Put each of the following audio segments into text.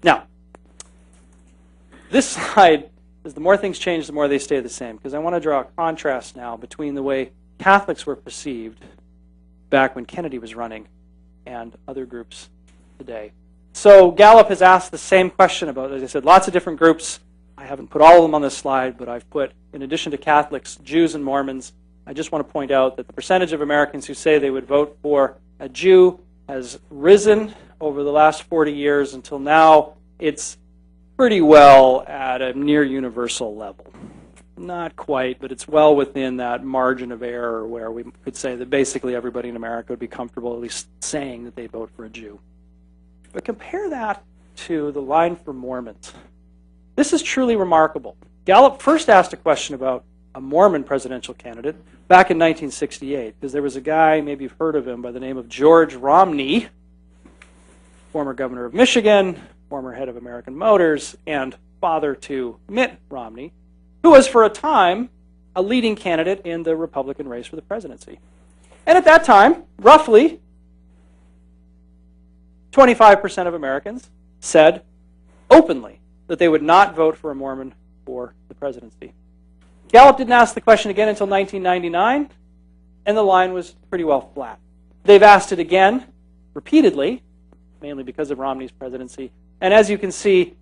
Now, this slide is the more things change, the more they stay the same, because I want to draw a contrast now between the way Catholics were perceived back when Kennedy was running and other groups today. So Gallup has asked the same question about, as I said, lots of different groups. I haven't put all of them on this slide, but I've put, in addition to Catholics, Jews and Mormons. I just want to point out that the percentage of Americans who say they would vote for a Jew has risen over the last 40 years until now. It's pretty well at a near universal level. Not quite, but it's well within that margin of error where we could say that basically everybody in America would be comfortable at least saying that they vote for a Jew. But compare that to the line for Mormons. This is truly remarkable. Gallup first asked a question about a Mormon presidential candidate back in 1968, because there was a guy, maybe you've heard of him, by the name of George Romney, former governor of Michigan, former head of American Motors, and father to Mitt Romney, who was for a time a leading candidate in the Republican race for the presidency. And at that time, roughly 25% of Americans said openly that they would not vote for a Mormon for the presidency. Gallup didn't ask the question again until 1999, and the line was pretty well flat. They've asked it again repeatedly, mainly because of Romney's presidency, and as you can see,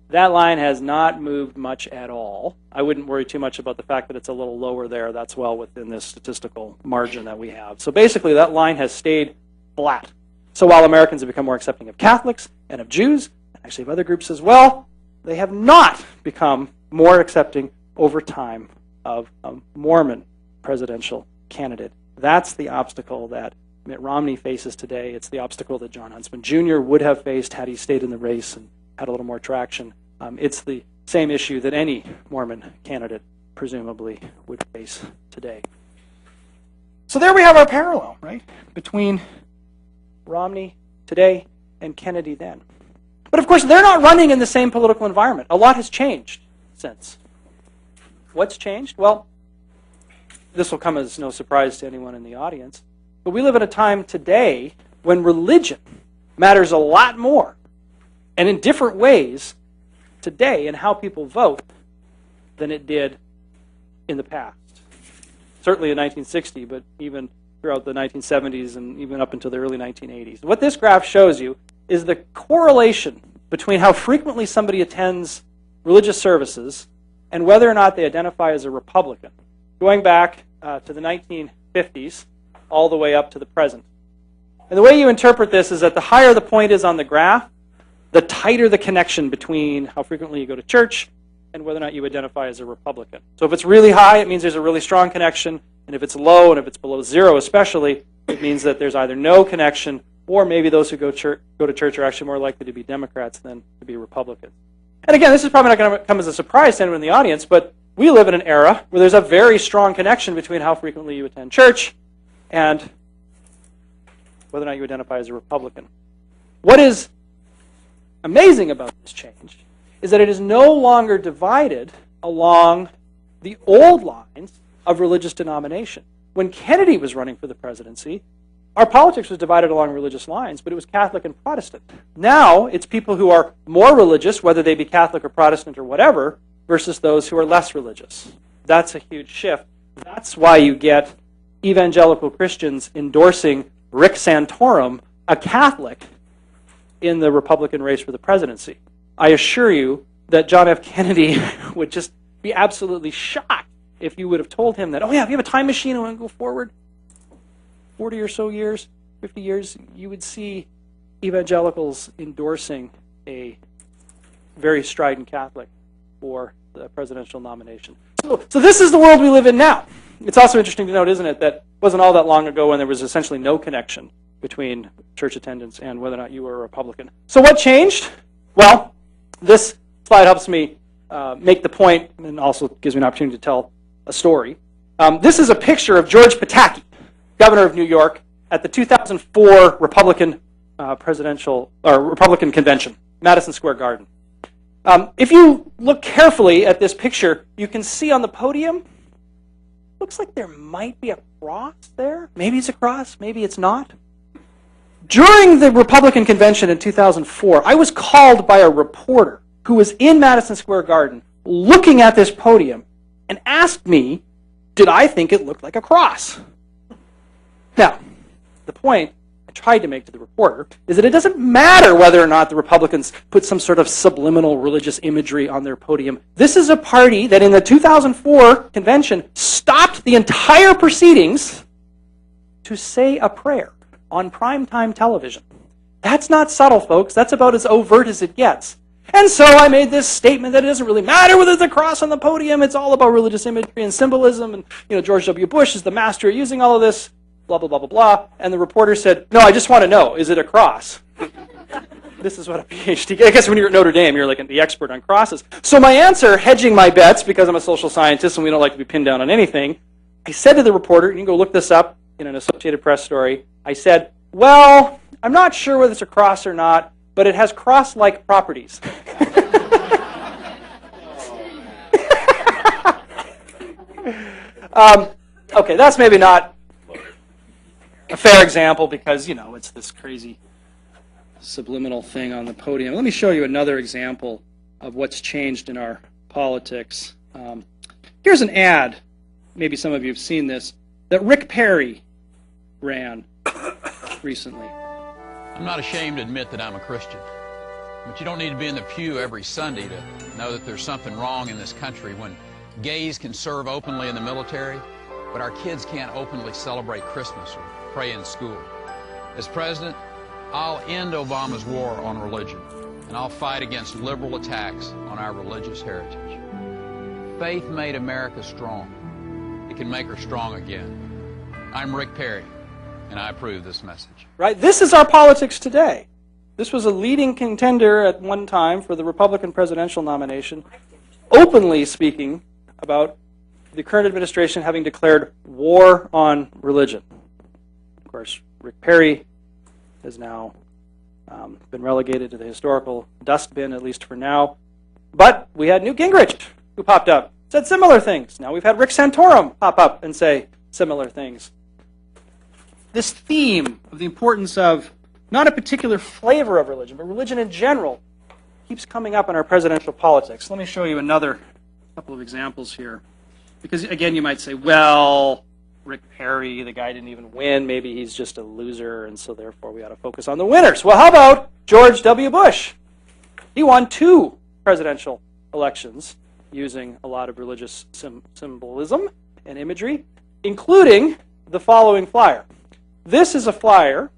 that line has not moved much at all. I wouldn't worry too much about the fact that it's a little lower there. That's well within this statistical margin that we have. So basically, that line has stayed flat. So while Americans have become more accepting of Catholics and of Jews, and actually of other groups as well, they have not become more accepting over time of a Mormon presidential candidate. That's the obstacle that Mitt Romney faces today. It's the obstacle that John Huntsman Jr. would have faced had he stayed in the race and had a little more traction. It's the same issue that any Mormon candidate presumably would face today. So there we have our parallel, right, between Romney today and Kennedy then. But of course, they're not running in the same political environment. A lot has changed since. What's changed? Well, this will come as no surprise to anyone in the audience, but we live in a time today when religion matters a lot more, and in different ways today in how people vote than it did in the past. Certainly in 1960, but even throughout the 1970s and even up until the early 1980s. What this graph shows you is the correlation between how frequently somebody attends religious services and whether or not they identify as a Republican, going back to the 1950s all the way up to the present. And the way you interpret this is that the higher the point is on the graph, the tighter the connection between how frequently you go to church and whether or not you identify as a Republican. So if it's really high, it means there's a really strong connection, and if it's low, and if it's below zero especially, it means that there's either no connection, or maybe those who go to church are actually more likely to be Democrats than to be Republicans. And again, this is probably not going to come as a surprise to anyone in the audience, but we live in an era where there's a very strong connection between how frequently you attend church and whether or not you identify as a Republican. What is amazing about this change is that it is no longer divided along the old lines of religious denomination. When Kennedy was running for the presidency, our politics was divided along religious lines, but it was Catholic and Protestant. Now, it's people who are more religious, whether they be Catholic or Protestant or whatever, versus those who are less religious. That's a huge shift. That's why you get evangelical Christians endorsing Rick Santorum, a Catholic, in the Republican race for the presidency. I assure you that John F. Kennedy would just be absolutely shocked if you would have told him that, oh yeah, if you have a time machine and want to go forward 40 or so years, 50 years, you would see evangelicals endorsing a very strident Catholic for the presidential nomination. So this is the world we live in now. It's also interesting to note, isn't it, that it wasn't all that long ago when there was essentially no connection between church attendance and whether or not you were a Republican. So what changed? Well, this slide helps me make the point and also gives me an opportunity to tell a story. This is a picture of George Pataki, governor of New York, at the 2004 Republican Republican convention, Madison Square Garden. If you look carefully at this picture, you can see on the podium, looks like there might be a cross there. Maybe it's a cross, maybe it's not. During the Republican convention in 2004, I was called by a reporter who was in Madison Square Garden looking at this podium and asked me, did I think it looked like a cross? Now, the point I tried to make to the reporter is that it doesn't matter whether or not the Republicans put some sort of subliminal religious imagery on their podium. This is a party that in the 2004 convention stopped the entire proceedings to say a prayer on primetime television. That's not subtle, folks. That's about as overt as it gets. And so I made this statement that it doesn't really matter whether there's a cross on the podium. It's all about religious imagery and symbolism. And George W. Bush is the master at using all of this, blah, blah, blah, blah, blah. And the reporter said, no, I just want to know, is it a cross? This is what a PhD, I guess when you're at Notre Dame, you're like the expert on crosses. So my answer, hedging my bets, because I'm a social scientist and we don't like to be pinned down on anything, I said to the reporter, you can go look this up in an Associated Press story, I said, well, I'm not sure whether it's a cross or not, but it has cross-like properties. Okay, that's maybe not a fair example because, it's this crazy subliminal thing on the podium. Let me show you another example of what's changed in our politics. Here's an ad, maybe some of you have seen this, that Rick Perry ran recently. I'm not ashamed to admit that I'm a Christian, but you don't need to be in the pew every Sunday to know that there's something wrong in this country when gays can serve openly in the military, but our kids can't openly celebrate Christmas or pray in school. As president, I'll end Obama's war on religion, and I'll fight against liberal attacks on our religious heritage. Faith made America strong. It can make her strong again. I'm Rick Perry, and I approve this message. Right? This is our politics today. This was a leading contender at one time for the Republican presidential nomination, openly speaking about the current administration having declared war on religion. Of course, Rick Perry has now been relegated to the historical dustbin, at least for now. But we had Newt Gingrich, who popped up, said similar things. Now we've had Rick Santorum pop up and say similar things. This theme of the importance of not a particular flavor of religion, but religion in general, keeps coming up in our presidential politics. Let me show you another couple of examples here. Because, again, you might say, well, Rick Perry, the guy didn't even win. Maybe he's just a loser, and so therefore we ought to focus on the winners. Well, how about George W. Bush? He won 2 presidential elections using a lot of religious symbolism and imagery, including the following flyer. This is a flyer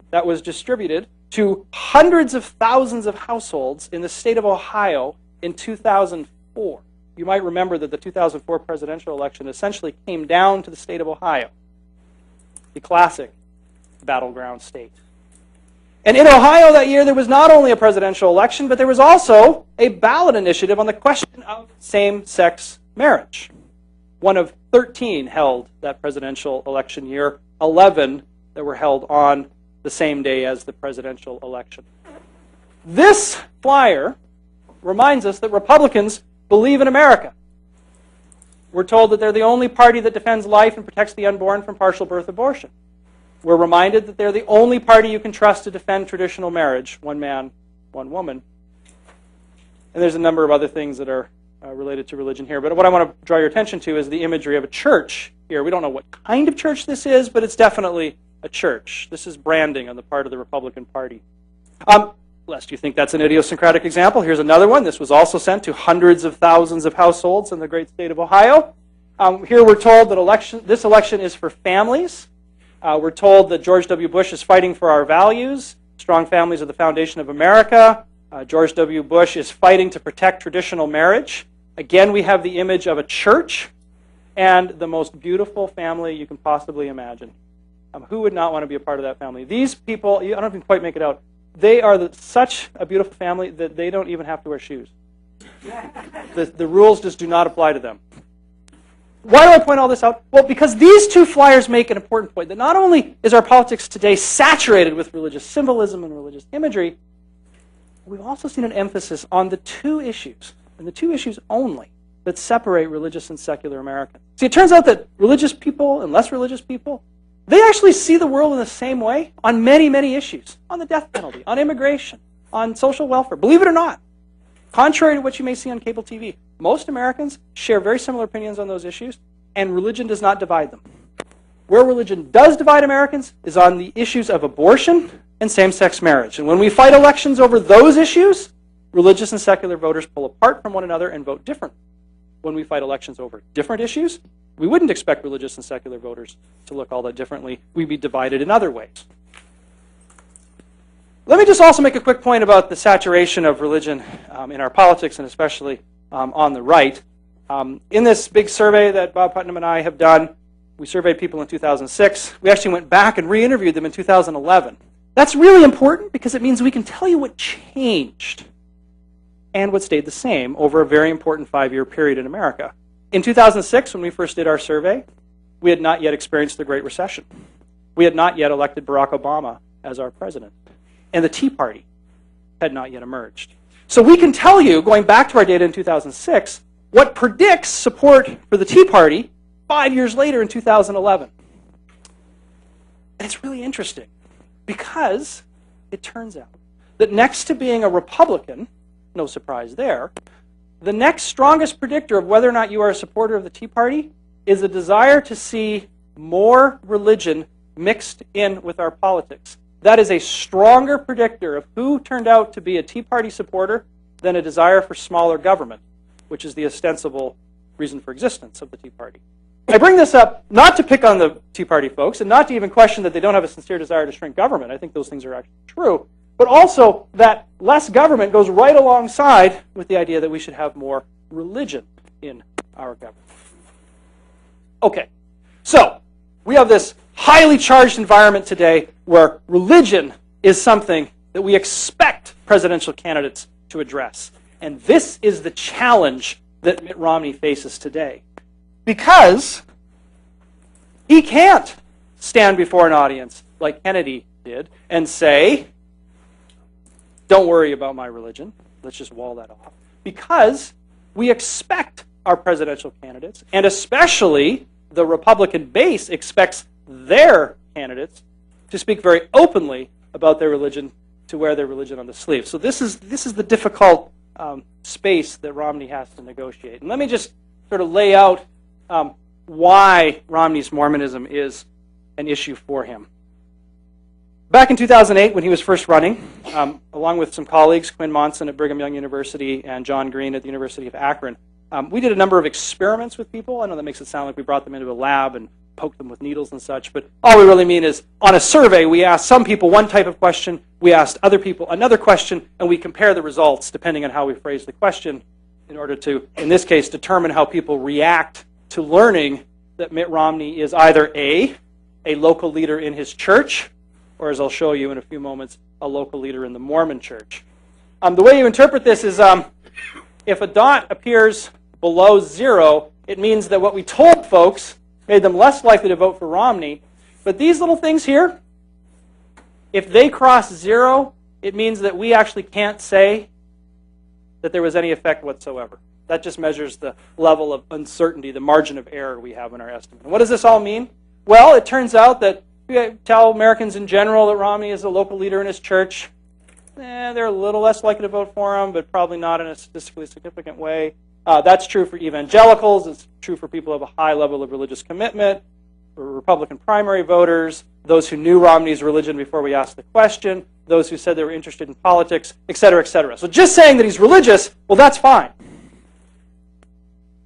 that was distributed to hundreds of thousands of households in the state of Ohio in 2004. You might remember that the 2004 presidential election essentially came down to the state of Ohio, the classic battleground state. And in Ohio that year, there was not only a presidential election, but there was also a ballot initiative on the question of same-sex marriage. One of 13 held that presidential election year, 11 that were held on the same day as the presidential election. This flyer reminds us that Republicans believe in America. We're told that they're the only party that defends life and protects the unborn from partial birth abortion. We're reminded that they're the only party you can trust to defend traditional marriage, one man, one woman. And there's a number of other things that are related to religion here. But what I want to draw your attention to is the imagery of a church here. We don't know what kind of church this is, but it's definitely a church. This is branding on the part of the Republican Party. Lest you think that's an idiosyncratic example, here's another one. This was also sent to hundreds of thousands of households in the great state of Ohio. Here we're told that this election is for families. We're told that George W. Bush is fighting for our values. Strong families are the foundation of America. George W. Bush is fighting to protect traditional marriage. Again, we have the image of a church and the most beautiful family you can possibly imagine. Who would not want to be a part of that family? These people, I don't even quite make it out, they are such a beautiful family that they don't even have to wear shoes. The rules just do not apply to them. Why do I point all this out? Well, because these 2 flyers make an important point, that not only is our politics today saturated with religious symbolism and religious imagery, we've also seen an emphasis on the 2 issues, and the 2 issues only, that separate religious and secular Americans. See, it turns out that religious people and less religious people, They actually see the world in the same way on many, many issues. On the death penalty, on immigration, on social welfare. Believe it or not, contrary to what you may see on cable TV, most Americans share very similar opinions on those issues, and religion does not divide them. Where religion does divide Americans is on the issues of abortion and same-sex marriage. And when we fight elections over those issues, religious and secular voters pull apart from one another and vote different. When we fight elections over different issues, we wouldn't expect religious and secular voters to look all that differently. We'd be divided in other ways. Let me just also make a quick point about the saturation of religion in our politics, and especially on the right. In this big survey that Bob Putnam and I have done, we surveyed people in 2006. We actually went back and re-interviewed them in 2011. That's really important because it means we can tell you what changed and what stayed the same over a very important 5-year period in America. In 2006, when we first did our survey, we had not yet experienced the Great Recession. We had not yet elected Barack Obama as our president. And the Tea Party had not yet emerged. So we can tell you, going back to our data in 2006, what predicts support for the Tea Party 5 years later in 2011. And it's really interesting because it turns out that next to being a Republican, no surprise there, the next strongest predictor of whether or not you are a supporter of the Tea Party is a desire to see more religion mixed in with our politics. That is a stronger predictor of who turned out to be a Tea Party supporter than a desire for smaller government, which is the ostensible reason for existence of the Tea Party. I bring this up not to pick on the Tea Party folks and not to even question that they don't have a sincere desire to shrink government. I think those things are actually true. But also that less government goes right alongside with the idea that we should have more religion in our government. Okay, so we have this highly charged environment today where religion is something that we expect presidential candidates to address. And this is the challenge that Mitt Romney faces today. Because he can't stand before an audience like Kennedy did and say, don't worry about my religion. Let's just wall that off. Because we expect our presidential candidates, and especially the Republican base expects their candidates to speak very openly about their religion, to wear their religion on the sleeve. So this is the difficult space that Romney has to negotiate. And let me just sort of lay out why Romney's Mormonism is an issue for him. Back in 2008, when he was first running, along with some colleagues, Quinn Monson at Brigham Young University and John Green at the University of Akron, we did a number of experiments with people. I know that makes it sound like we brought them into a lab and poked them with needles and such, but all we really mean is on a survey, we asked some people one type of question, we asked other people another question, and we compare the results depending on how we phrase the question in order to, in this case, determine how people react to learning that Mitt Romney is either a local leader in his church, or as I'll show you in a few moments, a local leader in the Mormon church. The way you interpret this is if a dot appears below 0, it means that what we told folks made them less likely to vote for Romney. But these little things here, if they cross 0, it means that we actually can't say that there was any effect whatsoever. That just measures the level of uncertainty, the margin of error we have in our estimate. And what does this all mean? Well, it turns out that we tell Americans in general that Romney is a local leader in his church. They're a little less likely to vote for him, but probably not in a statistically significant way. That's true for evangelicals. It's true for people who have a high level of religious commitment, for Republican primary voters, those who knew Romney's religion before we asked the question, those who said they were interested in politics, et cetera, et cetera. So just saying that he's religious, well, that's fine.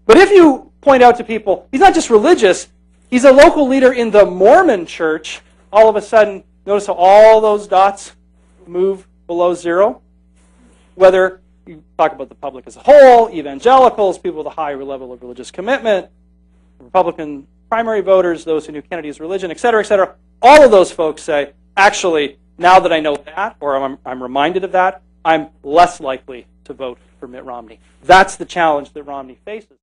But if you point out to people, he's not just religious, he's a local leader in the Mormon church, all of a sudden, notice how all those dots move below 0? Whether you talk about the public as a whole, evangelicals, people with a high level of religious commitment, Republican primary voters, those who knew Kennedy's religion, et cetera, all of those folks say, actually, now that I know that, or I'm reminded of that, I'm less likely to vote for Mitt Romney. That's the challenge that Romney faces.